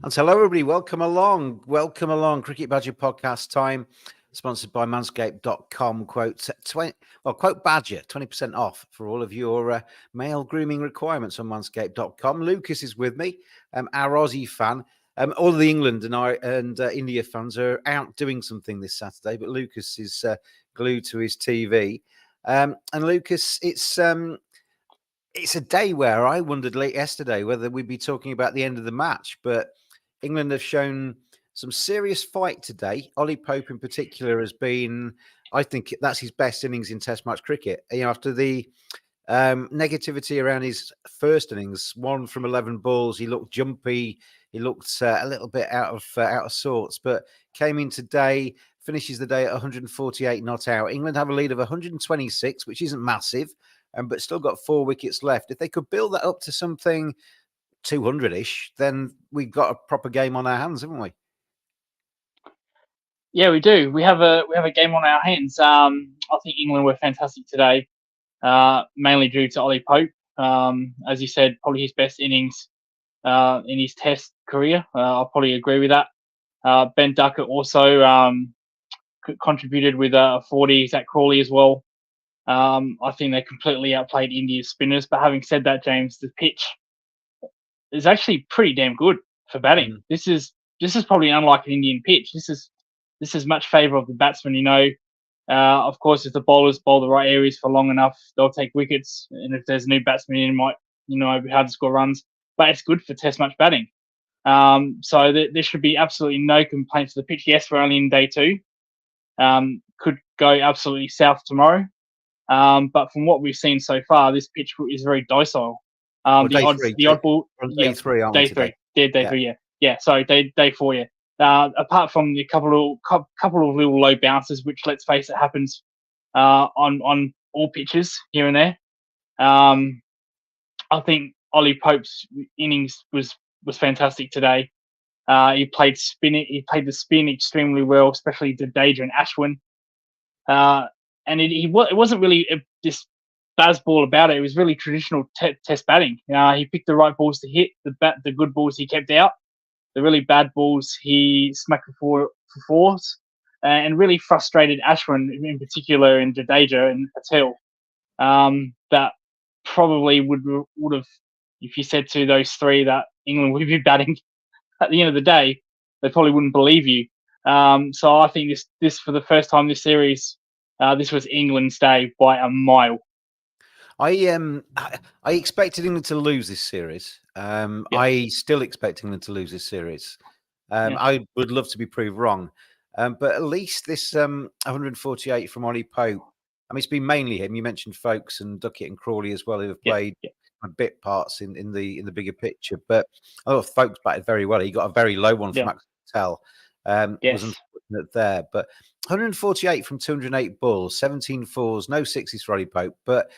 And hello, everybody. Welcome along. Welcome along. Cricket Badger podcast time, sponsored by manscaped.com. Quote Badger, 20% off for all of your male grooming requirements on manscaped.com. Lucas is with me, our Aussie fan. All of the England and India fans are out doing something this Saturday, but Lucas is glued to his TV. And Lucas, it's a day where I wondered late yesterday whether we'd be talking about the end of the match, but England have shown some serious fight today. Ollie Pope in particular has been, I think that's his best innings in Test match cricket. After the negativity around his first innings, 1 from 11 balls, he looked jumpy. He looked a little bit out of sorts, but came in today, finishes the day at 148 not out. England have a lead of 126, which isn't massive, but still got 4 wickets left. If they could build that up to something 200-ish, then we've got a proper game on our hands, haven't we? Yeah, we do. We have a game on our hands. I think England were fantastic today, mainly due to Ollie Pope. As you said, probably his best innings in his Test career. I'll probably agree with that. Ben Duckett also contributed with a 40. Zach Crawley as well. I think they completely outplayed India's spinners. But having said that, James, the pitch is actually pretty damn good for batting. This is probably unlike an Indian pitch. This is much favour of the batsman. Of course, if the bowlers bowl the right areas for long enough, they'll take wickets. And if there's a new batsman in, might be hard to score runs. But it's good for Test match batting. So there should be absolutely no complaints to the pitch. Yes, we're only in day 2. Could go absolutely south tomorrow. But from what we've seen so far, this pitch is very docile. The odd ball, day 3, aren't we today? Day 3, yeah. Sorry, day 4, yeah. Apart from the couple of little low bounces, which let's face it happens on all pitches here and there. I think Ollie Pope's innings was fantastic today. He played the spin extremely well, especially Jadeja and Ashwin. And it wasn't really this buzz ball about it. It was really traditional Test batting. He picked the right balls to hit. The good balls he kept out. The really bad balls he smacked for fours, and really frustrated Ashwin in particular, and Jadeja and Patel. That probably would have, if you said to those three that England would be batting at the end of the day, they probably wouldn't believe you. So I think this for the first time this series, this was England's day by a mile. I expected England to lose this series. I still expect England to lose this series. I would love to be proved wrong. But at least this 148 from Ollie Pope, I mean, it's been mainly him. You mentioned Folkes and Duckett and Crawley as well, who have played bit parts in the bigger picture. But I thought Folkes batted very well. He got a very low one from Max Patel. Was unfortunate there. But 148 from 208 balls, 17 fours, no sixes for Ollie Pope. But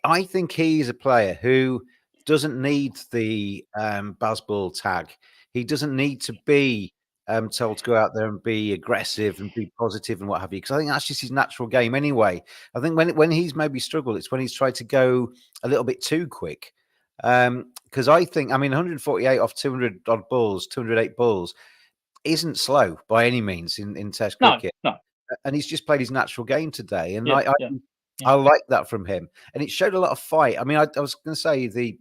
I think he's a player who doesn't need the Bazball tag. He doesn't need to be told to go out there and be aggressive and be positive and what have you, because I think that's just his natural game anyway. I think when he's maybe struggled, it's when he's tried to go a little bit too quick. Because I think, 148 off 200 odd balls, 208 balls isn't slow by any means in Test cricket. No. And he's just played his natural game today. And I like that from him. And it showed a lot of fight. I mean, I was going to say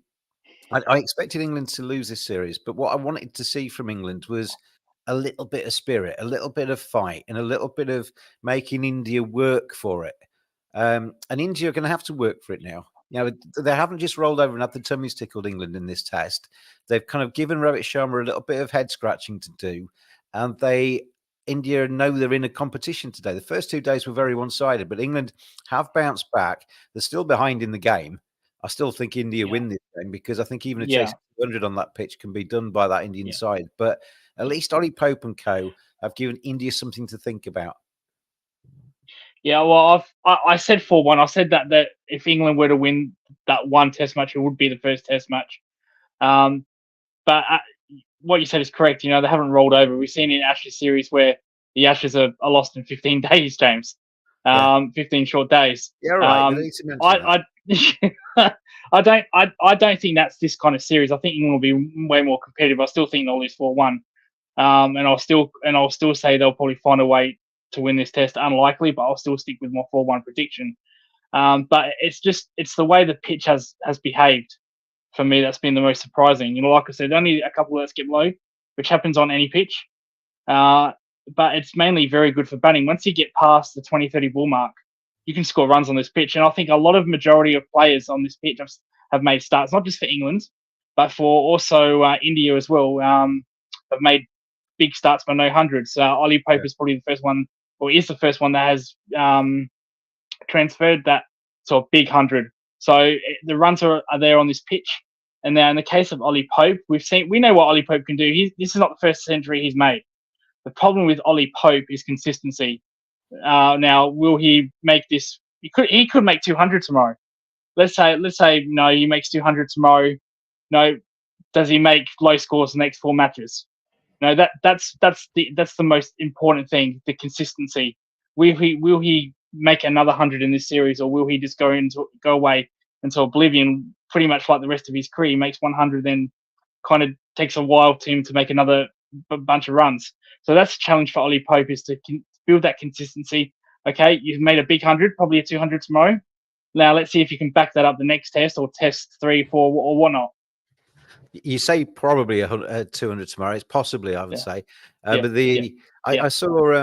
I expected England to lose this series, but what I wanted to see from England was a little bit of spirit, a little bit of fight, and a little bit of making India work for it. And India are going to have to work for it now. They haven't just rolled over and had the tummies tickled England in this Test. They've kind of given Rohit Sharma a little bit of head scratching to do, and India know they're in a competition today. The first 2 days were very one-sided, but England have bounced back. They're still behind in the game. I still think India win this game, because I think even a chase 200 on that pitch can be done by that Indian side. But at least Ollie Pope and co have given India something to think about. Yeah, well, I said 4-1. I said that if England were to win that one Test match, it would be the first Test match. But what you said is correct. They haven't rolled over. We've seen in Ashes series where the Ashes are lost in 15 days, James. 15 short days. Yeah, right. I don't think that's this kind of series. I think England will be way more competitive. I still think they'll lose 4-1. And I'll still say they'll probably find a way to win this test. Unlikely, but I'll still stick with my 4-1 prediction. But it's the way the pitch has behaved for me that's been the most surprising. Like I said, only a couple of skip low, which happens on any pitch. But it's mainly very good for batting. Once you get past the 20-30 ball mark, you can score runs on this pitch. And I think a lot of majority of players on this pitch have made starts, not just for England, but for also India as well. Have made big starts by no hundreds. Ollie Pope is probably the first one, or is the first one that has transferred that to a big 100. So the runs are there on this pitch. And now in the case of Ollie Pope, we know what Ollie Pope can do. This is not the first century he's made. The problem with Ollie Pope is consistency. Now, will he make this? He could make 200 tomorrow. Let's say no, he makes 200 tomorrow. No, does he make low scores the next 4 matches? No, that's the most important thing, the consistency. Will he make another 100 in this series, or will he just go away into oblivion, pretty much like the rest of his career? He makes 100, then kind of takes a while to him to make another bunch of runs. So that's the challenge for Ollie Pope, is to build that consistency. Okay, you've made a big 100, probably a 200 tomorrow. Now let's see if you can back that up the next test, or test 3, 4, or whatnot. You say probably 200 tomorrow. It's possibly, I would say. But I saw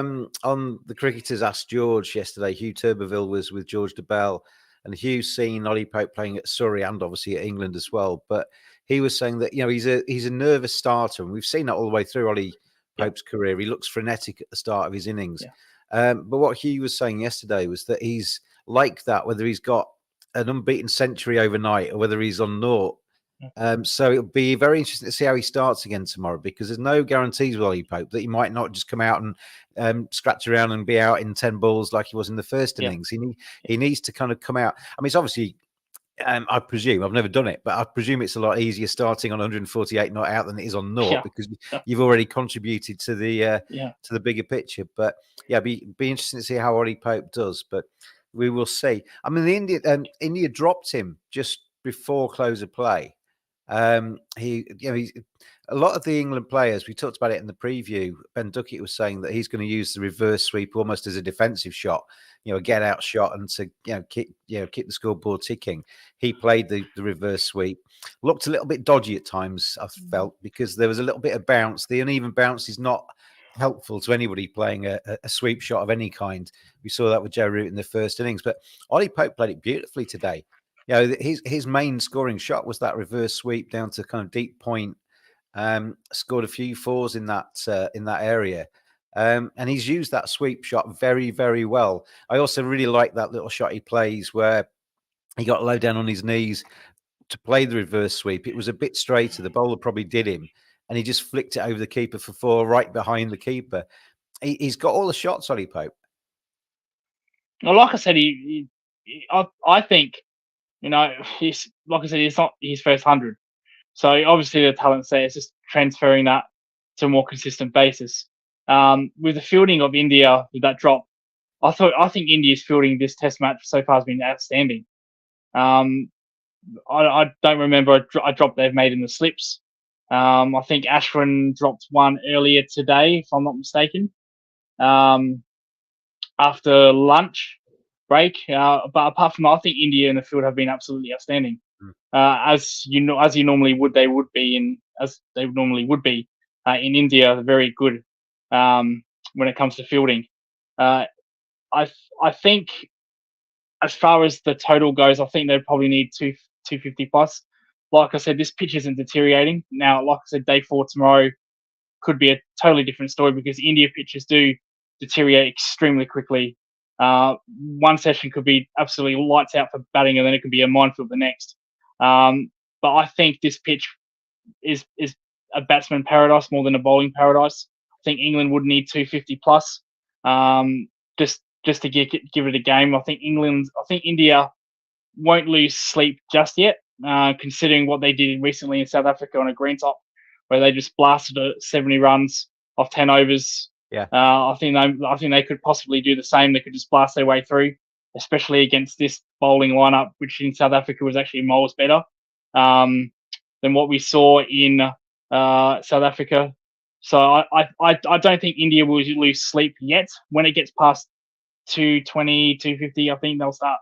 on the Cricketers Asked George yesterday, Hugh Turbeville was with George DeBell, and Hugh's seen Ollie Pope playing at Surrey and obviously at England as well. But he was saying that he's a nervous starter, and we've seen that all the way through Ollie Pope's career. He looks frenetic at the start of his innings. But what Hugh was saying yesterday was that he's like that, whether he's got an unbeaten century overnight or whether he's on naught. So it'll be very interesting to see how he starts again tomorrow, because there's no guarantees with Ollie Pope that he might not just come out and scratch around and be out in 10 balls like he was in the first innings. He needs to kind of come out. I mean, it's obviously, I presume, I've never done it, but I presume it's a lot easier starting on 148 not out than it is on naught, because you've already contributed to the bigger picture. But be interesting to see how Ollie Pope does. But we will see. I mean, India dropped him just before close of play. He's a lot of the England players, we talked about it in the preview. Ben Duckett was saying that he's going to use the reverse sweep almost as a defensive shot, a get out shot, and to keep the scoreboard ticking. He played the reverse sweep. Looked a little bit dodgy at times, I felt, because there was a little bit of bounce. The uneven bounce is not helpful to anybody playing a sweep shot of any kind. We saw that with Joe Root in the first innings, but Ollie Pope played it beautifully today. His main scoring shot was that reverse sweep down to kind of deep point. Scored a few 4s in that area, and he's used that sweep shot very, very well. I also really like that little shot he plays where he got low down on his knees to play the reverse sweep. It was a bit straighter. The bowler probably did him, and he just flicked it over the keeper for 4, right behind the keeper. He's got all the shots, Ollie Pope. Well, like I said, I think. He's, like I said, it's not his first 100. So obviously the talent's there. It's just transferring that to a more consistent basis. With the fielding of India with that drop, I think India's fielding this test match so far has been outstanding. I don't remember a drop they've made in the slips. I think Ashwin dropped one earlier today, if I'm not mistaken, after lunch break. But apart from that, I think India in the field have been absolutely outstanding. As you normally would, they would be in India, very good when it comes to fielding. I think as far as the total goes, I think they probably need 250 plus. Like I said, this pitch isn't deteriorating. Now, like I said, day 4 tomorrow could be a totally different story, because India pitches do deteriorate extremely quickly. One session could be absolutely lights out for batting, and then it could be a minefield the next. But I think this pitch is a batsman paradise more than a bowling paradise. I think England would need 250 plus, just to give it a game. I think India won't lose sleep just yet, considering what they did recently in South Africa on a green top, where they just blasted 70 runs off 10 overs. I think they could possibly do the same. They could just blast their way through. especially against this bowling lineup, which in South Africa was actually miles better than what we saw in South Africa. So I don't think India will lose sleep yet. When it gets past 220, 250, I think they'll start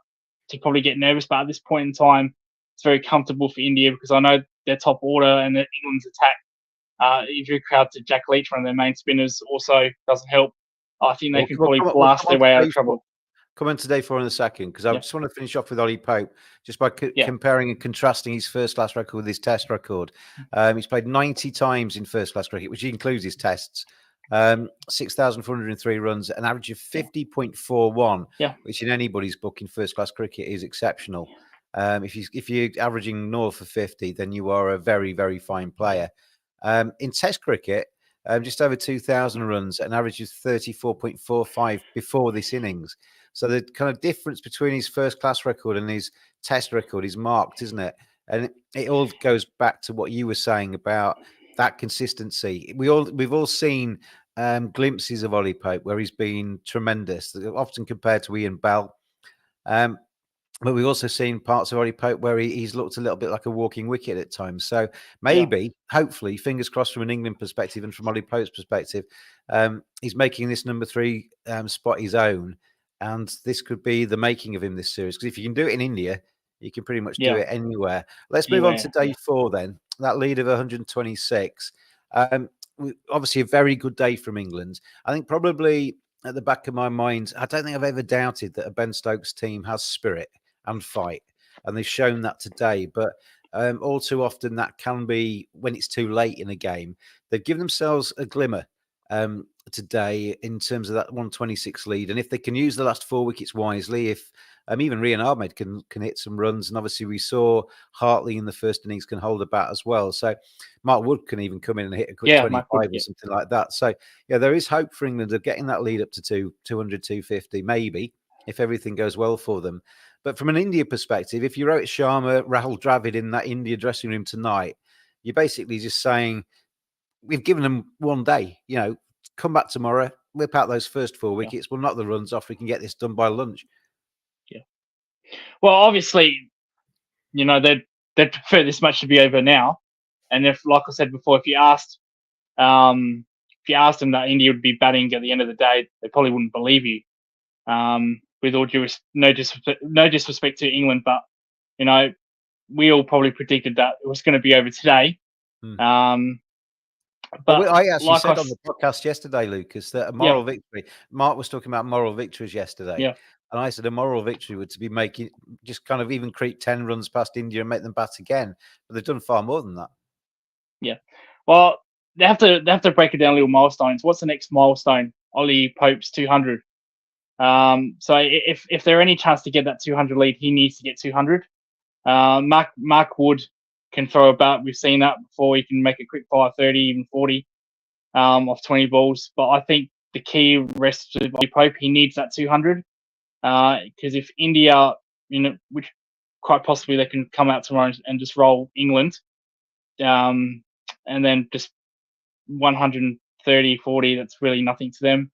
to probably get nervous. But at this point in time, it's very comfortable for India because I know their top order and England's attack. Injury crowd to Jack Leach, one of their main spinners, also doesn't help. I think they can probably blast their way out of trouble. Come on to day 4 in a second, because I just want to finish off with Ollie Pope, just by comparing and contrasting his first-class record with his test record. He's played 90 times in first-class cricket, which includes his tests. 6,403 runs, an average of 50.41, which in anybody's book in first-class cricket is exceptional. If you're averaging north of 50, then you are a very, very fine player. In Test cricket, just over 2,000 runs, an average of 34.45 before this innings. So the kind of difference between his first-class record and his Test record is marked, isn't it? And it all goes back to what you were saying about that consistency. We've all seen glimpses of Ollie Pope where he's been tremendous, often compared to Ian Bell. But we've also seen parts of Ollie Pope where he's looked a little bit like a walking wicket at times. So maybe, hopefully, fingers crossed from an England perspective and from Ollie Pope's perspective, he's making this number 3 spot his own. And this could be the making of him this series. Because if you can do it in India, you can pretty much do it anywhere. Let's move on to day 4 then. That lead of 126. Obviously, a very good day from England. I think probably at the back of my mind, I don't think I've ever doubted that a Ben Stokes team has spirit and fight, and they've shown that today. But all too often that can be when it's too late in a game. They've given themselves a glimmer today in terms of that 126 lead, and if they can use the last 4 wickets wisely, if even Rian Ahmed can hit some runs, and obviously we saw Hartley in the first innings can hold a bat as well. So Mark Wood can even come in and hit a quick 25 or something like that. So there is hope for England of getting that lead up to 200, 250, maybe, if everything goes well for them. But from an India perspective, if you wrote Sharma, Rahul Dravid in that India dressing room tonight, you're basically just saying, we've given them one day, come back tomorrow, whip out those first 4 wickets, we'll knock the runs off, we can get this done by lunch. Yeah. Well, obviously, they'd prefer this match to be over now. And if, like I said before, if you asked them that India would be batting at the end of the day, they probably wouldn't believe you. With all due no disrespect to England, but we all probably predicted that it was going to be over today. But I actually said on the podcast yesterday, Lucas, that a moral victory. Mark was talking about moral victories yesterday, and I said a moral victory would to be making just kind of even creep 10 runs past India and make them bat again. But they've done far more than that. Yeah, well, they have to break it down little milestones. What's the next milestone? Ollie Pope's 200. So if there any chance to get that 200 lead, he needs to get 200. Mark Wood can throw a bat. We've seen that before. He can make a quick 30, even 40 off 20 balls. But I think the key rests with Ollie Pope. He needs that 200 because if India, which quite possibly they can come out tomorrow and just roll England, and then just 130, 40, that's really nothing to them,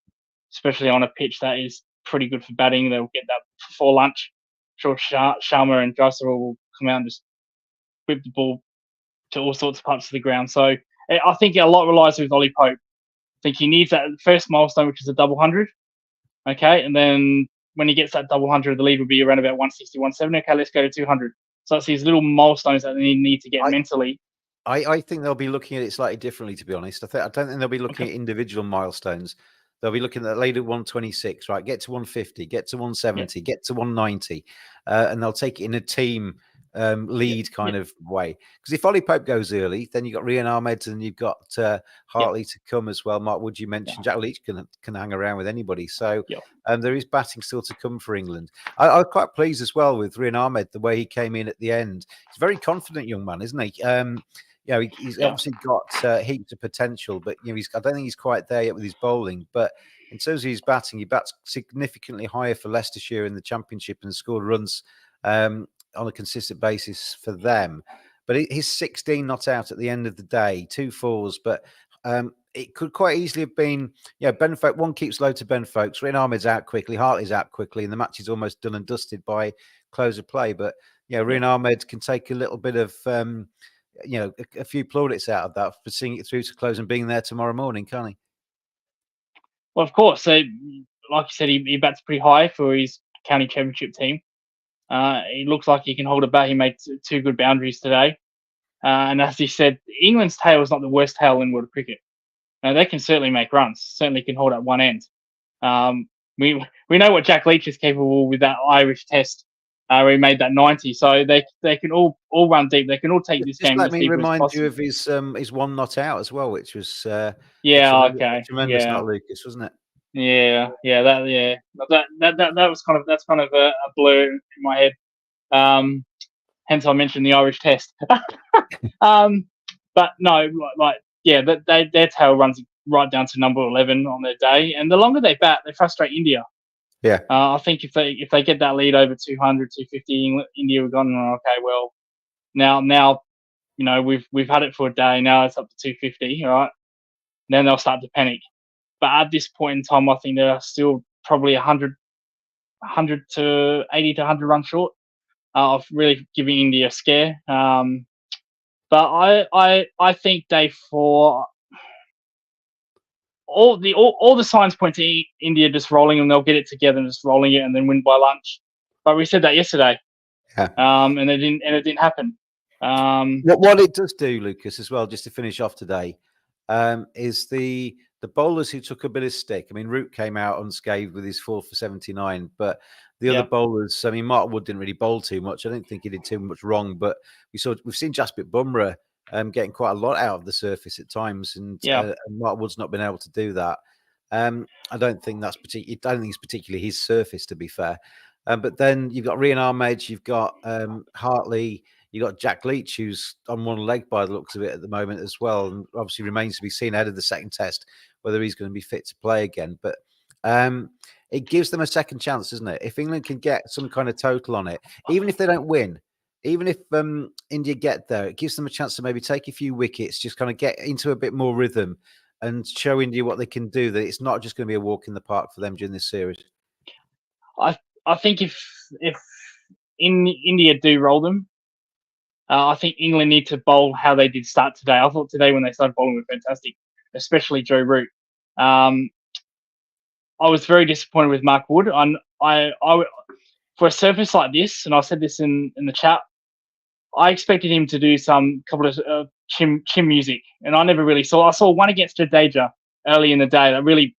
especially on a pitch that is pretty good for batting. They'll get that before lunch. I'm sure Sharma and Jaiswal will come out and just whip the ball to all sorts of parts of the ground. So I think a lot relies with Ollie Pope. I think he needs that first milestone, which is a double 100. Okay, and then when he gets that double 100, the lead will be around about 160, 170. Okay, let's go to 200. So it's these little milestones that they need to get mentally. I think they'll be looking at it slightly differently, to be honest. I don't think they'll be looking at individual milestones. They'll be looking at later 126, right? Get to 150, get to 170, get to 190, and they'll take it in a team lead kind of way. Because if Ollie Pope goes early, then you've got Rian Ahmed and you've got Hartley to come as well. Mark Wood, you mentioned. Jack Leach can hang around with anybody. So there is batting still to come for England. I was quite pleased as well with Rian Ahmed, the way he came in at the end. He's a very confident young man, isn't he? He's obviously got heaps of potential, but I don't think he's quite there yet with his bowling. But in terms of his batting, he bats significantly higher for Leicestershire in the Championship and scored runs on a consistent basis for them. But his 16 not out at the end of the day, 2 fours, but it could quite easily have been, Ben Folk, one keeps low to Ben Folks. Rin Ahmed's out quickly, Hartley's out quickly, and the match is almost done and dusted by close of play. But Rin Ahmed can take a little bit of, a few plaudits out of that for seeing it through to close and being there tomorrow morning, can't he? Well, of course. So, like you said, he bats pretty high for his county championship team. It looks like he can hold a bat. He made two good boundaries today. And as he said, England's tail is not the worst tail in world cricket. Now, they can certainly make runs, certainly can hold at one end. We know what Jack Leach is capable with that Irish test where he made that 90. So they can all run deep. They can all take this game as deep as possible. Let me remind you of his one not out as well, which was a tremendous not Lucas, wasn't it? That was kind of a blur in my head. Hence I mentioned the Irish test. But no, their tail runs right down to number 11 on their day, and the longer they bat, they frustrate India. Yeah. I think if they get that lead over 200, 250, India have gone, okay, well, now we've had it for a day. Now it's up to 250, right? Then they'll start to panic. But at this point in time, I think they're still probably 100 to 80 to 100 runs short of really giving India a scare. But I think for all the signs point to India just rolling, and they'll get it together and just rolling it and then win by lunch. But we said that yesterday, and it didn't happen. What it does do, Lucas, as well, just to finish off today, is the bowlers who took a bit of stick. I mean, Root came out unscathed with his 4 for 79, but the other bowlers, I mean, Mark Wood didn't really bowl too much. I don't think he did too much wrong, but we've seen Jasprit Bumrah getting quite a lot out of the surface at times, and Mark Wood's not been able to do that. I don't think it's particularly his surface, to be fair. But then you've got Rian Ahmed, you've got Hartley, you've got Jack Leach, who's on one leg by the looks of it at the moment as well, and obviously remains to be seen ahead of the second test whether he's going to be fit to play again. But it gives them a second chance, doesn't it? If England can get some kind of total on it, even if they don't win, even if India get there, it gives them a chance to maybe take a few wickets, just kind of get into a bit more rhythm and show India what they can do, that it's not just going to be a walk in the park for them during this series. I think if India do roll them, I think England need to bowl how they did start today. I thought today when they started bowling were fantastic, especially Joe Root. I was very disappointed with Mark Wood. I for a surface like this, and I said this in the chat, I expected him to do some couple of chim music, and I never really saw. I saw one against Jadeja early in the day that really,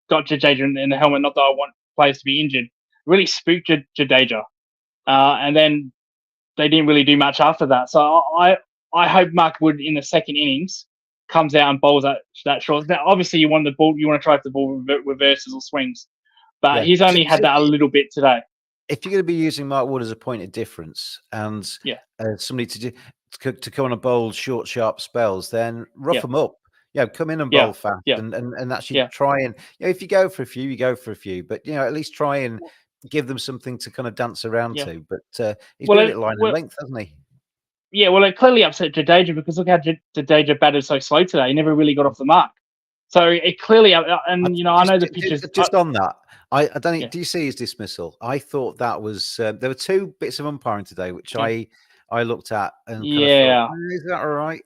got Jadeja in the helmet. Not that I want players to be injured. Really spooked Jadeja, and then they didn't really do much after that. So I hope Mark Wood in the second innings comes out and bowls that short. Now, obviously, you want to try the ball reverses or swings, but he's only had that a little bit today. If you're going to be using Mark Wood as a point of difference and somebody to come on and bowl short, sharp spells, then rough them up. Come in and bowl fast and actually try and, if you go for a few, you go for a few, but at least try and give them something to kind of dance around to. But he's doing it line and length, hasn't he? Yeah, well, it clearly upset Jadeja because look how Jadeja batted so slow today. He never really got off the mark. So it clearly, I know the pitches. Just on that, I don't know. Do you see his dismissal? I thought that was there were two bits of umpiring today, which I looked at and kind of thought, is that all right?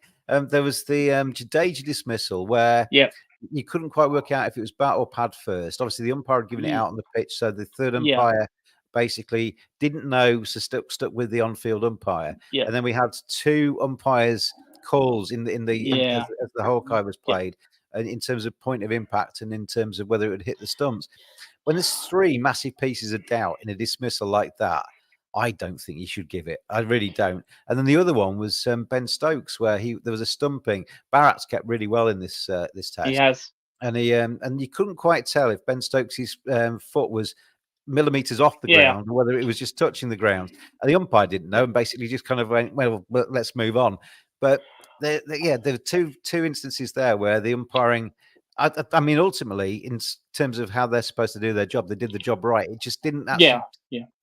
There was the Jadeja dismissal where you couldn't quite work out if it was bat or pad first. Obviously, the umpire had given it out on the pitch, so the third umpire basically didn't know, so stuck with the on-field umpire. And then we had two umpires' calls as the Hawkeye was played, in terms of point of impact and in terms of whether it would hit the stumps. When there's three massive pieces of doubt in a dismissal like that, I don't think you should give it. I really don't. And then the other one was Ben Stokes, where there was a stumping. Barrett's kept really well in this test. He has, and and you couldn't quite tell if Ben Stokes' foot was millimeters off the ground or whether it was just touching the ground. And the umpire didn't know and basically just kind of went, well, let's move on. But there were two instances there where the umpiring, I mean, ultimately, in terms of how they're supposed to do their job, they did the job right. It just didn't actually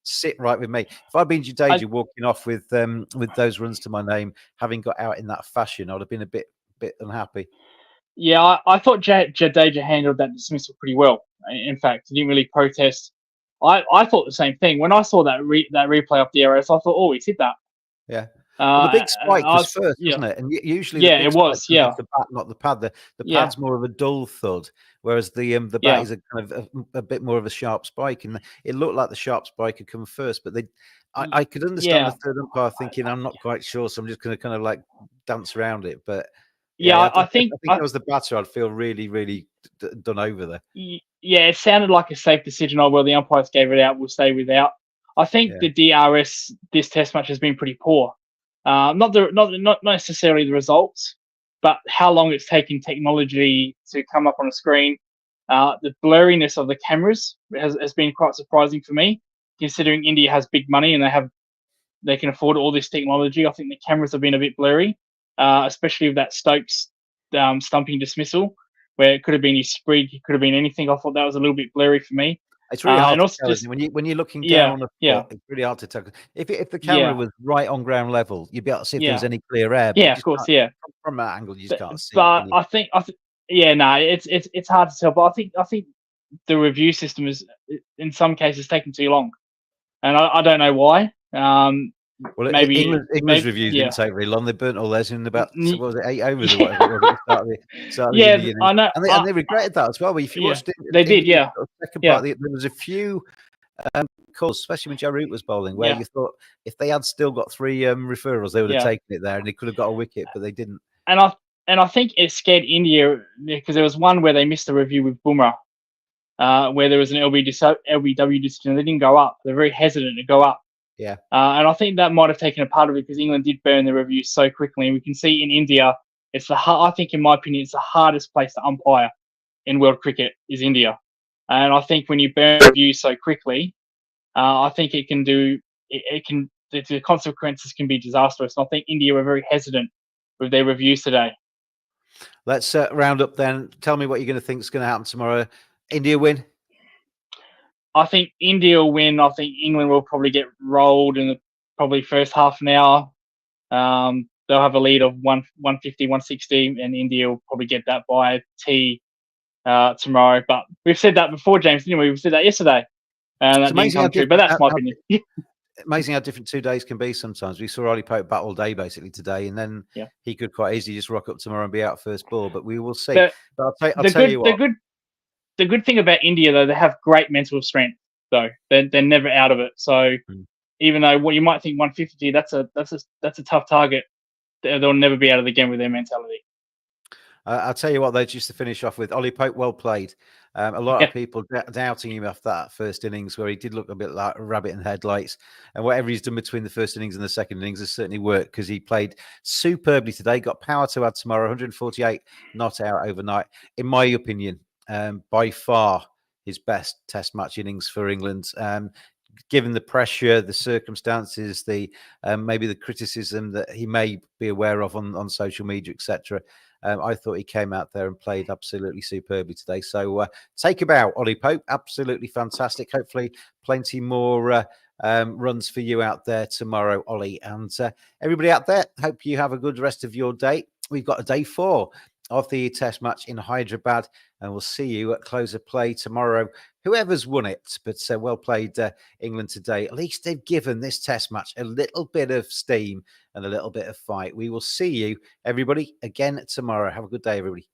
sit right with me. If I'd been Jadeja walking off with those runs to my name, having got out in that fashion, I'd have been a bit unhappy. Yeah, I thought Jadeja handled that dismissal pretty well. In fact, he didn't really protest. I thought the same thing when I saw that replay of the errors. I thought, oh, he's hit that. Yeah. Well, the big And spike I was was, first, yeah, wasn't it? And usually the yeah, big it spike was, comes yeah, off the bat, not the pad. The yeah, pad's more of a dull thud, whereas the bat yeah, is a kind of a bit more of a sharp spike. And it looked like the sharp spike had come first, but I could understand the yeah, third umpire thinking, I'm not quite sure, so I'm just going to kind of like dance around it. But yeah. yeah, I I think think I was the batter. I'd feel really, really done over there. yeah, it sounded like a safe decision. Oh well, the umpires gave it out. We'll stay without. I think Yeah. the DRS this test match has been pretty poor. Not necessarily the results, but how long it's taken technology to come up on a screen. The blurriness of the cameras has been quite surprising for me, considering India has big money and they can afford all this technology. I think the cameras have been a bit blurry, especially with that Stokes stumping dismissal, where it could have been his sprig, it could have been anything. I thought that was a little bit blurry for me. It's really hard And to also tell, isn't just it? When you're looking down yeah, on a yeah, foot, it's really hard to tell. If the camera yeah, was right on ground level, you'd be able to see if there was yeah, any clear air, but you yeah, of just course, can't yeah. from that angle. You just But, can't see, but can you? yeah, no, it's hard to tell. But I think the review system is in some cases taking too long, and I don't know why. Well, England's Maybe reviews didn't yeah. take very long. They burnt all theirs in about N- what was it, 8 overs or whatever it yeah, was at the start of the yeah, Indian innings, I know. and they regretted that as well. But if you Yeah, watched they did. India's Yeah, second yeah, part, there was a few calls, especially when Joe Root was bowling, where yeah, you thought if they had still got three referrals, they would have yeah. taken it there and they could have got a wicket, but they didn't. And I think it scared India because there was one where they missed a review with Bumrah, where there was an LBW decision. They didn't go up. They're very hesitant to go up. Yeah. And I think that might have taken a part of it because England did burn the review so quickly. And we can see in India, I think, in my opinion, it's the hardest place to umpire in world cricket is India. And I think when you burn reviews so quickly, I think the consequences can be disastrous. And I think India were very hesitant with their reviews today. Let's round up then. Tell me what you're going to think is going to happen tomorrow. India win? I think India will win. I think England will probably get rolled in the probably first half an hour. They'll have a lead of 150, 160, and India will probably get that by T tomorrow. But we've said that before, James, didn't we? We said that yesterday, and It's that didn't amazing come true. But that's my opinion. amazing how different 2 days can be sometimes. We saw Ollie Pope bat all day basically today, and then Yeah. he could quite easily just rock up tomorrow and be out first ball. But we will see. The, But I'll tell you what. the good thing about India though, they have great mental strength. Though they're never out of it. So even though what you might think 150, that's a tough target. They'll never be out of the game with their mentality. I'll tell you what, though, just to finish off with, Ollie Pope, well played. A lot of people doubting him after that first innings where he did look a bit like a rabbit in headlights. And whatever he's done between the first innings and the second innings has certainly worked because he played superbly today, got power to add tomorrow, 148 not out overnight. In my opinion, by far his best test match innings for England. Given the pressure, the circumstances, the maybe the criticism that he may be aware of on social media, etc. I thought he came out there and played absolutely superbly today. So take a bow, Ollie Pope. Absolutely fantastic. Hopefully, plenty more runs for you out there tomorrow, Ollie. And everybody out there, hope you have a good rest of your day. We've got a day 4 of the test match in Hyderabad, and we'll see you at close of play tomorrow. Whoever's won it, but well played England today. At least they've given this test match a little bit of steam and a little bit of fight. We will see you, everybody, again tomorrow. Have a good day, everybody.